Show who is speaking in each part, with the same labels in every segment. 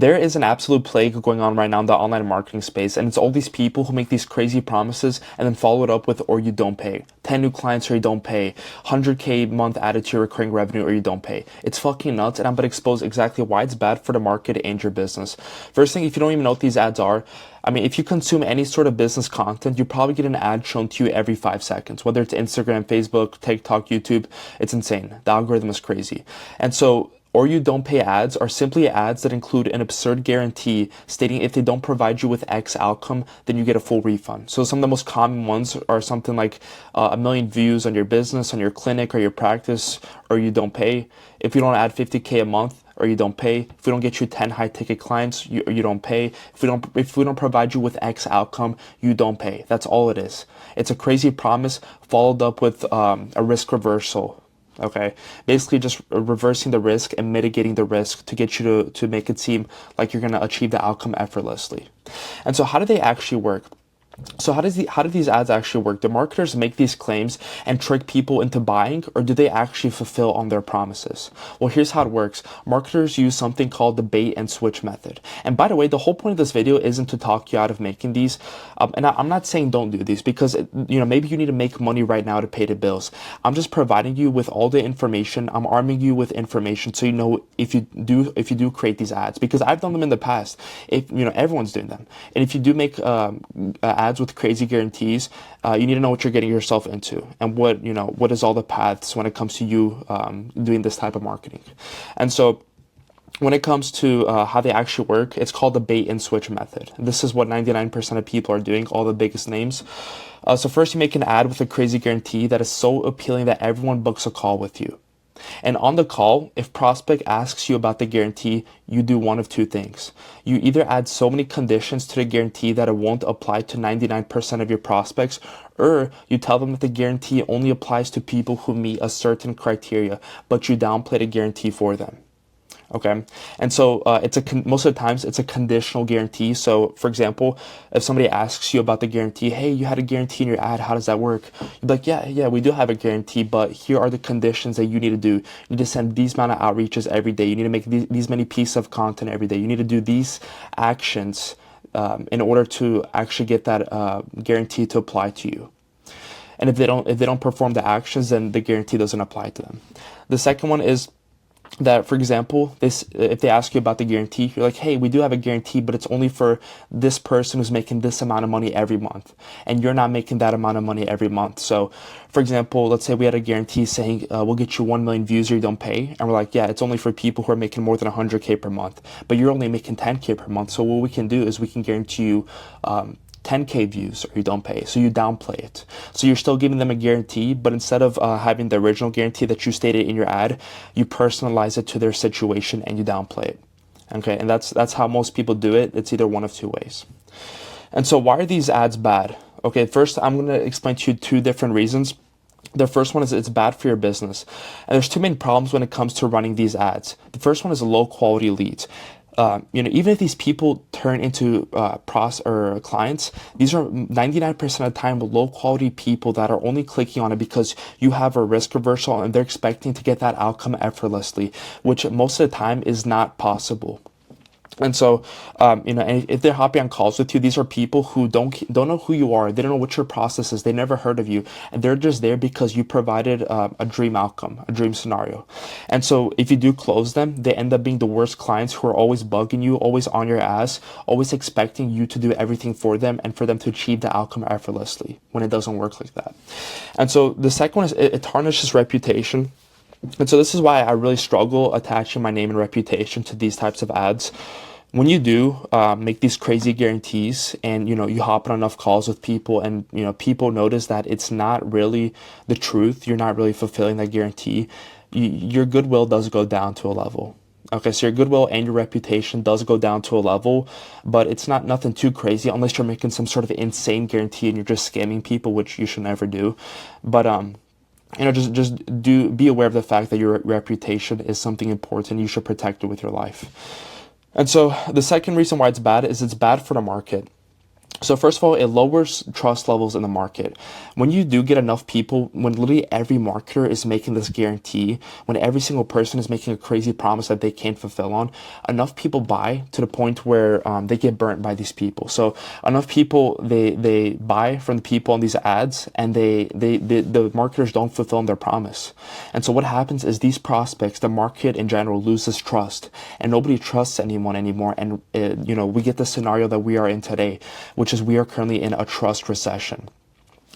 Speaker 1: There is an absolute plague going on right now in the online marketing space, and it's all these people who make these crazy promises and then follow it up with, or you don't pay. 10 new clients or you don't pay. 100K month added to your recurring revenue or you don't pay. It's fucking nuts, and I'm going to expose exactly why it's bad for the market and your business. First thing, if you don't even know what these ads are, I mean, if you consume any sort of business content, you probably get an ad shown to you every 5 seconds, whether it's Instagram, Facebook, TikTok, YouTube. It's insane. The algorithm is crazy. And so, or you don't pay ads are simply ads that include an absurd guarantee stating if they don't provide you with X outcome, then you get a full refund. So some of the most common ones are something like 1 million views on your business, on your clinic or your practice, or you don't pay. If you don't add 50K a month, or you don't pay. If we don't get you 10 high ticket clients, you don't pay. If we don't provide you with X outcome, you don't pay. That's all it is. It's a crazy promise followed up with a risk reversal. Okay, basically just reversing the risk and mitigating the risk to get you to make it seem like you're going to achieve the outcome effortlessly. And so how do they actually work? So how do these ads actually work? Do marketers make these claims and trick people into buying, or do they actually fulfill on their promises? Well, here's how it works. Marketers use something called the bait and switch method. And by the way, the whole point of this video isn't to talk you out of making these. And I'm not saying don't do these because, maybe you need to make money right now to pay the bills. I'm just providing you with all the information. I'm arming you with information so you know if you do create these ads, because I've done them in the past. If everyone's doing them, and if you do make ads with crazy guarantees, you need to know what you're getting yourself into and what is all the paths when it comes to you doing this type of marketing. And so when it comes to how they actually work, it's called the bait and switch method. This is what 99% of people are doing, all the biggest names. So first you make an ad with a crazy guarantee that is so appealing that everyone books a call with you. And on the call, if prospect asks you about the guarantee, you do one of two things. You either add so many conditions to the guarantee that it won't apply to 99% of your prospects, or you tell them that the guarantee only applies to people who meet a certain criteria, but you downplay the guarantee for them. Okay, and so most of the times it's a conditional guarantee. So for example, if somebody asks you about the guarantee, hey, you had a guarantee in your ad, how does that work? You're like, yeah, we do have a guarantee, but here are the conditions that you need to do. You need to send these amount of outreaches every day. You need to make these many pieces of content every day. You need to do these actions in order to actually get that guarantee to apply to you. And if they don't perform the actions, then the guarantee doesn't apply to them. The second one is that, for example, if they ask you about the guarantee, you're like, hey, we do have a guarantee, but it's only for this person who's making this amount of money every month, and you're not making that amount of money every month. So, for example, let's say we had a guarantee saying we'll get you 1 million views or you don't pay, and we're like, yeah, it's only for people who are making more than 100K per month, but you're only making 10K per month. So what we can do is we can guarantee you 10K views or you don't pay. So you downplay it. So you're still giving them a guarantee, but instead of having the original guarantee that you stated in your ad, you personalize it to their situation and you downplay it. Okay, and that's how most people do it. It's either one of two ways. And so why are these ads bad? Okay, first I'm going to explain to you 2 different reasons. The first one is it's bad for your business. And there's 2 main problems when it comes to running these ads. The first one is low quality leads. Even if these people turn into clients, these are 99% of the time low quality people that are only clicking on it because you have a risk reversal and they're expecting to get that outcome effortlessly, which most of the time is not possible. And so, and if they're hopping on calls with you, these are people who don't know who you are. They don't know what your process is. They never heard of you, and they're just there because you provided a dream outcome, a dream scenario. And so, if you do close them, they end up being the worst clients who are always bugging you, always on your ass, always expecting you to do everything for them and for them to achieve the outcome effortlessly when it doesn't work like that. And so, the second one is it tarnishes reputation. And so this is why I really struggle attaching my name and reputation to these types of ads. When you do make these crazy guarantees and, you hop on enough calls with people and, people notice that it's not really the truth, you're not really fulfilling that guarantee, your goodwill does go down to a level. Okay, so your goodwill and your reputation does go down to a level, but it's not nothing too crazy unless you're making some sort of insane guarantee and you're just scamming people, which you should never do. But, be aware of the fact that your reputation is something important. You should protect it with your life. And so the second reason why it's bad is it's bad for the market. So first of all, it lowers trust levels in the market. When you do get enough people, when literally every marketer is making this guarantee, when every single person is making a crazy promise that they can't fulfill on, enough people buy to the point where they get burnt by these people. So enough people, they buy from the people on these ads, and the marketers don't fulfill on their promise. And so what happens is these prospects, the market in general, loses trust, and nobody trusts anyone anymore. And we get the scenario that we are in today, which is we are currently in a trust recession.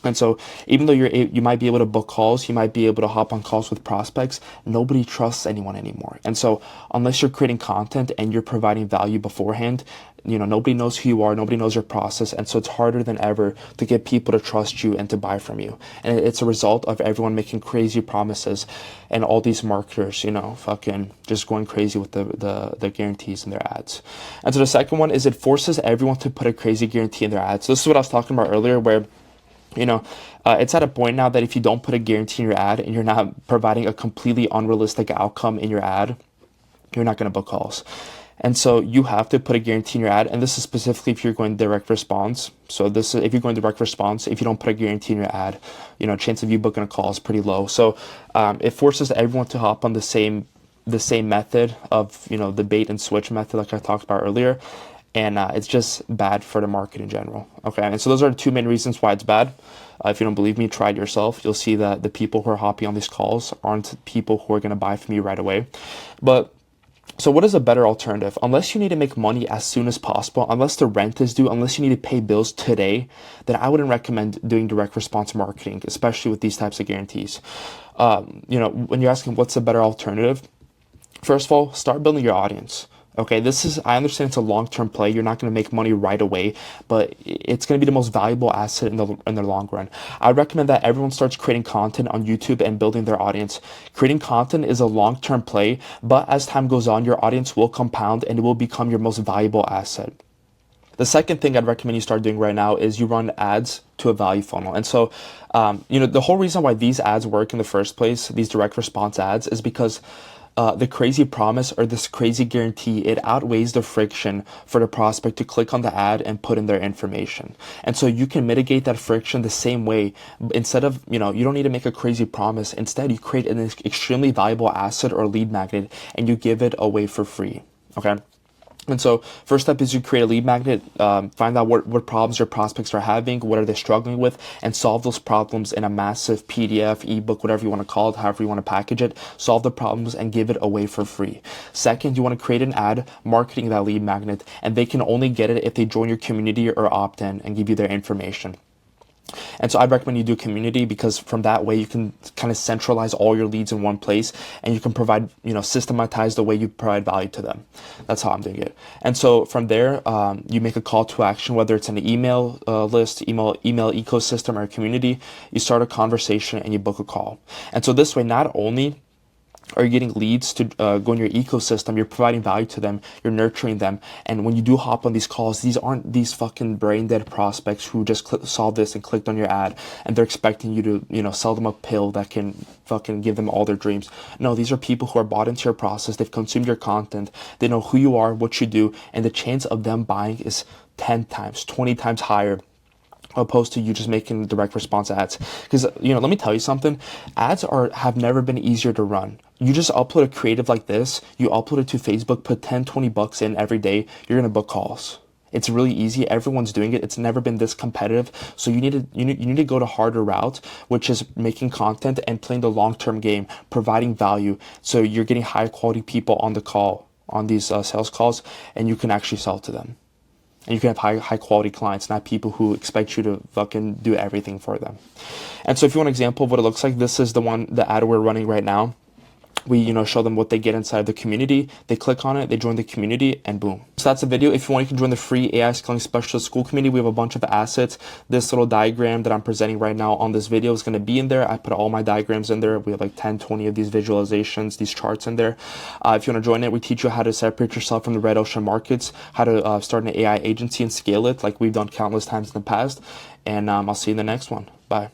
Speaker 1: And so even though you might be able to book calls, you might be able to hop on calls with prospects, nobody trusts anyone anymore. And so unless you're creating content and you're providing value beforehand, nobody knows who you are, nobody knows your process. And so it's harder than ever to get people to trust you and to buy from you. And it's a result of everyone making crazy promises and all these marketers, fucking just going crazy with the guarantees in their ads. And so the second one is it forces everyone to put a crazy guarantee in their ads. So this is what I was talking about earlier, where it's at a point now that if you don't put a guarantee in your ad and you're not providing a completely unrealistic outcome in your ad, you're not going to book calls. And so you have to put a guarantee in your ad. And this is specifically if you're going direct response. So this is if you're going direct response, if you don't put a guarantee in your ad, chance of you booking a call is pretty low. So it forces everyone to hop on the same method of, the bait and switch method, like I talked about earlier. And it's just bad for the market in general. Okay, and so those are the two main reasons why it's bad. If you don't believe me, try it yourself. You'll see that the people who are hopping on these calls aren't people who are going to buy from you right away. But so what is a better alternative? Unless you need to make money as soon as possible, unless the rent is due, unless you need to pay bills today, then I wouldn't recommend doing direct response marketing, especially with these types of guarantees. When you're asking what's a better alternative, first of all, start building your audience. Okay, I understand it's a long-term play. You're not going to make money right away, but it's going to be the most valuable asset in the long run. I recommend that everyone starts creating content on YouTube and building their audience. Creating content is a long-term play, but as time goes on, your audience will compound and it will become your most valuable asset. The second thing I'd recommend you start doing right now is you run ads to a value funnel. And so, the whole reason why these ads work in the first place, these direct response ads, is because the crazy promise or this crazy guarantee, it outweighs the friction for the prospect to click on the ad and put in their information. And so you can mitigate that friction the same way. Instead of, you don't need to make a crazy promise. Instead, you create an extremely valuable asset or lead magnet and you give it away for free. Okay. And so first step is you create a lead magnet, find out what problems your prospects are having, what are they struggling with, and solve those problems in a massive PDF, ebook, whatever you want to call it, however you want to package it, solve the problems and give it away for free. Second, you want to create an ad marketing that lead magnet, and they can only get it if they join your community or opt in and give you their information. And so I'd recommend you do community because from that way you can kind of centralize all your leads in one place and you can provide, systematize the way you provide value to them. That's how I'm doing it. And so from there, you make a call to action, whether it's an email list, email ecosystem, or a community. You start a conversation and you book a call. And so this way, not only are you getting leads to go in your ecosystem, you're providing value to them, you're nurturing them. And when you do hop on these calls, these aren't these fucking brain dead prospects who just saw this and clicked on your ad and they're expecting you to, sell them a pill that can fucking give them all their dreams. No, these are people who are bought into your process. They've consumed your content. They know who you are, what you do, and the chance of them buying is 10 times, 20 times higher opposed to you just making direct response ads. Because, let me tell you something. Ads have never been easier to run. You just upload a creative like this, you upload it to Facebook, put 10, 20 bucks in every day, you're going to book calls. It's really easy. Everyone's doing it. It's never been this competitive. So you need to go to harder route, which is making content and playing the long-term game, providing value. So you're getting high quality people on the call, on these sales calls, and you can actually sell to them. And you can have high quality clients, not people who expect you to fucking do everything for them. And so if you want an example of what it looks like, this is the ad we're running right now. We, show them what they get inside the community. They click on it, they join the community, and boom. So that's the video. If you want, you can join the free AI Scaling Specialist School community. We have a bunch of assets. This little diagram that I'm presenting right now on this video is going to be in there. I put all my diagrams in there. We have like 10, 20 of these visualizations, these charts in there. If you want to join it, we teach you how to separate yourself from the red ocean markets, how to start an AI agency and scale it like we've done countless times in the past. And I'll see you in the next one. Bye.